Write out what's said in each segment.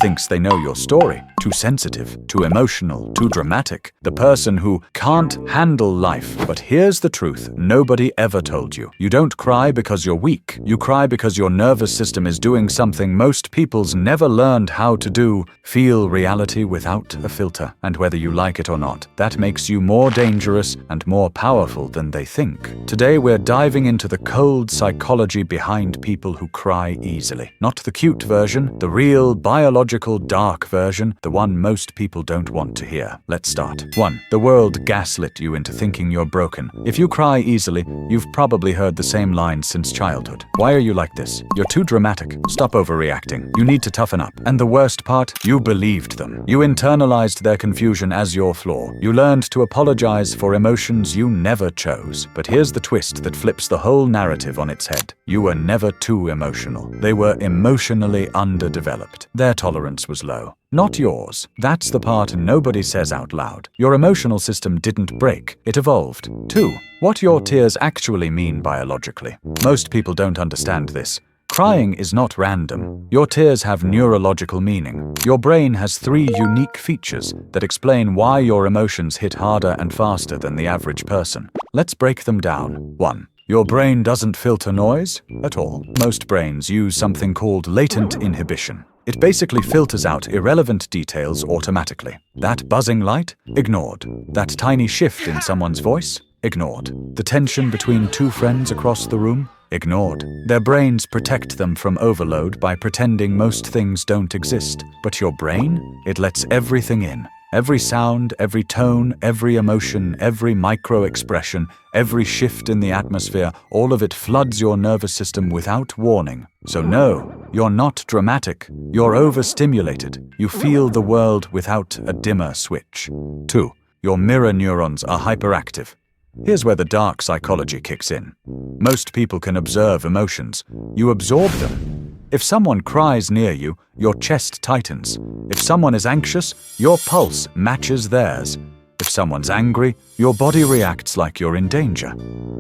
thinks they know your story. Too sensitive, too emotional, too dramatic. The person who can't handle life. But here's the truth nobody ever told you. You don't cry because you're weak. You cry because your nervous system is doing something most people's never learned how to do. Feel reality without a filter. And whether you like it or not, that makes you more dangerous and more powerful than they think. Today we're diving into the cold psychology behind people who cry easily. Not the cute version, the real, biological, dark version, the one most people don't want to hear. Let's start. 1. The world gaslit you into thinking you're broken. If you cry easily, you've probably heard the same lines since childhood. Why are you like this? You're too dramatic. Stop overreacting. You need to toughen up. And the worst part? You believed them. You internalized their confusion as your flaw. You learned to apologize for emotions you never chose. But here's the twist that flips the whole narrative on its head. You were never too emotional. They were emotionally underdeveloped. Their tolerance was low. Not yours. That's the part nobody says out loud. Your emotional system didn't break, it evolved. 2. What your tears actually mean biologically. Most people don't understand this. Crying is not random. Your tears have neurological meaning. Your brain has 3 unique features that explain why your emotions hit harder and faster than the average person. Let's break them down. 1. Your brain doesn't filter noise at all. Most brains use something called latent inhibition. It basically filters out irrelevant details automatically. That buzzing light? Ignored. That tiny shift in someone's voice? Ignored. The tension between 2 friends across the room? Ignored. Their brains protect them from overload by pretending most things don't exist. But your brain? It lets everything in. Every sound, every tone, every emotion, every micro-expression, every shift in the atmosphere, all of it floods your nervous system without warning. So no, you're not dramatic. You're overstimulated. You feel the world without a dimmer switch. 2. Your mirror neurons are hyperactive. Here's where the dark psychology kicks in. Most people can observe emotions. You absorb them. If someone cries near you, your chest tightens. If someone is anxious, your pulse matches theirs. If someone's angry, your body reacts like you're in danger.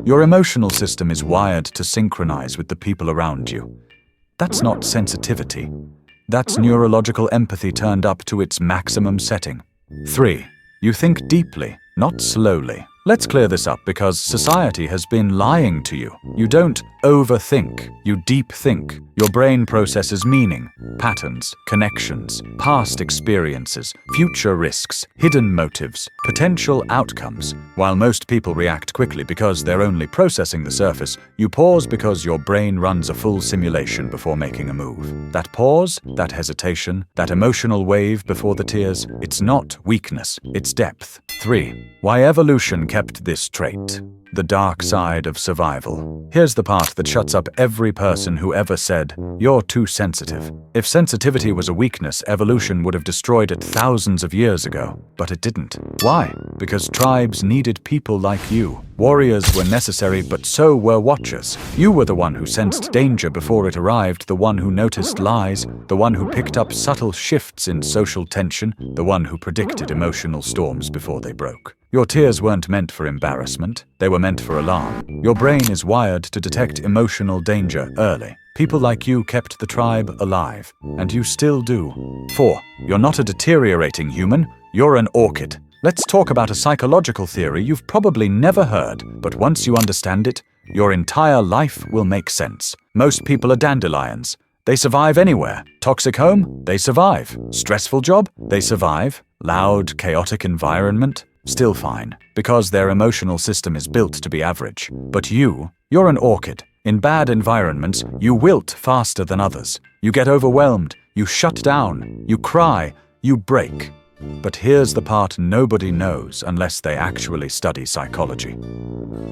Your emotional system is wired to synchronize with the people around you. That's not sensitivity. That's neurological empathy turned up to its maximum setting. 3. You think deeply, not slowly. Let's clear this up because society has been lying to you. You don't overthink, you deep think. Your brain processes meaning, patterns, connections, past experiences, future risks, hidden motives, potential outcomes. While most people react quickly because they're only processing the surface, you pause because your brain runs a full simulation before making a move. That pause, that hesitation, that emotional wave before the tears, it's not weakness, it's depth. 3. Why evolution kept this trait. The dark side of survival. Here's the part that shuts up every person who ever said, "You're too sensitive." If sensitivity was a weakness, evolution would have destroyed it thousands of years ago. But it didn't. Why? Because tribes needed people like you. Warriors were necessary, but so were watchers. You were the one who sensed danger before it arrived, the one who noticed lies, the one who picked up subtle shifts in social tension, the one who predicted emotional storms before they broke. Your tears weren't meant for embarrassment, they were meant for alarm. Your brain is wired to detect emotional danger early. People like you kept the tribe alive, and you still do. 4. You're not a deteriorating human, you're an orchid. Let's talk about a psychological theory you've probably never heard, but once you understand it, your entire life will make sense. Most people are dandelions. They survive anywhere. Toxic home? They survive. Stressful job? They survive. Loud, chaotic environment? Still fine, because their emotional system is built to be average. But you're an orchid. In bad environments, you wilt faster than others. You get overwhelmed, you shut down, you cry, you break. But here's the part nobody knows unless they actually study psychology.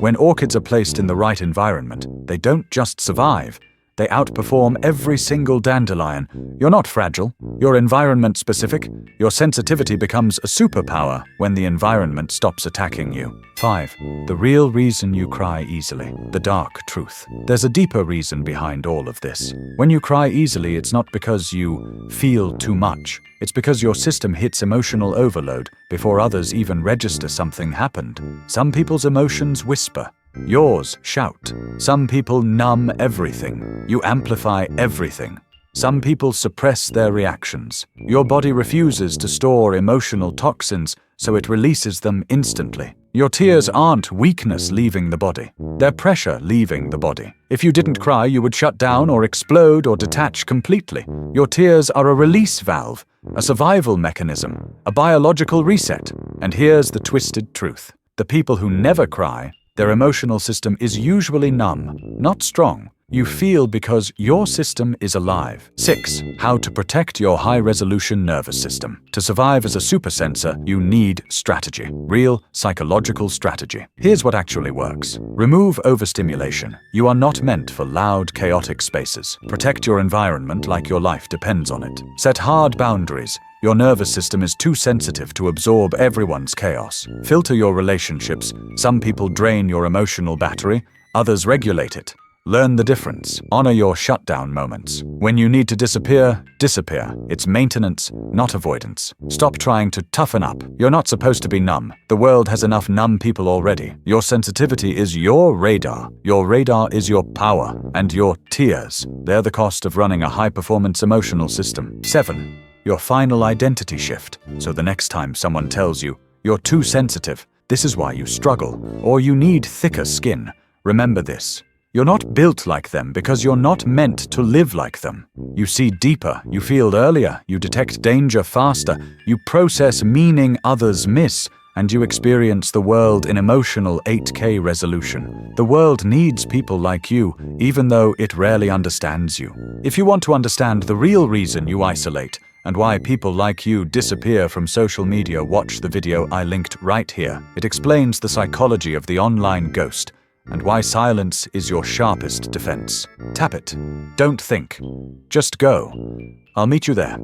When orchids are placed in the right environment, they don't just survive. They outperform every single dandelion. You're not fragile. You're environment-specific. Your sensitivity becomes a superpower when the environment stops attacking you. 5. The real reason you cry easily. The dark truth. There's a deeper reason behind all of this. When you cry easily, it's not because you feel too much. It's because your system hits emotional overload before others even register something happened. Some people's emotions whisper. Yours shout. Some people numb everything. You amplify everything. Some people suppress their reactions. Your body refuses to store emotional toxins, so it releases them instantly. Your tears aren't weakness leaving the body. They're pressure leaving the body. If you didn't cry, you would shut down or explode or detach completely. Your tears are a release valve, a survival mechanism, a biological reset. And here's the twisted truth. The people who never cry, their emotional system is usually numb, not strong. You feel because your system is alive. 6. How to protect your high-resolution nervous system. To survive as a supersensor, you need strategy. Real psychological strategy. Here's what actually works. Remove overstimulation. You are not meant for loud, chaotic spaces. Protect your environment like your life depends on it. Set hard boundaries. Your nervous system is too sensitive to absorb everyone's chaos. Filter your relationships. Some people drain your emotional battery, others regulate it. Learn the difference. Honor your shutdown moments. When you need to disappear, disappear. It's maintenance, not avoidance. Stop trying to toughen up. You're not supposed to be numb. The world has enough numb people already. Your sensitivity is your radar. Your radar is your power. And your tears. They're the cost of running a high-performance emotional system. 7. Your final identity shift. So the next time someone tells you, you're too sensitive, this is why you struggle, or you need thicker skin, remember this. You're not built like them because you're not meant to live like them. You see deeper, you feel earlier, you detect danger faster, you process meaning others miss, and you experience the world in emotional 8K resolution. The world needs people like you, even though it rarely understands you. If you want to understand the real reason you isolate, and why people like you disappear from social media, watch the video I linked right here. It explains the psychology of the online ghost, and why silence is your sharpest defense. Tap it. Don't think. Just go. I'll meet you there.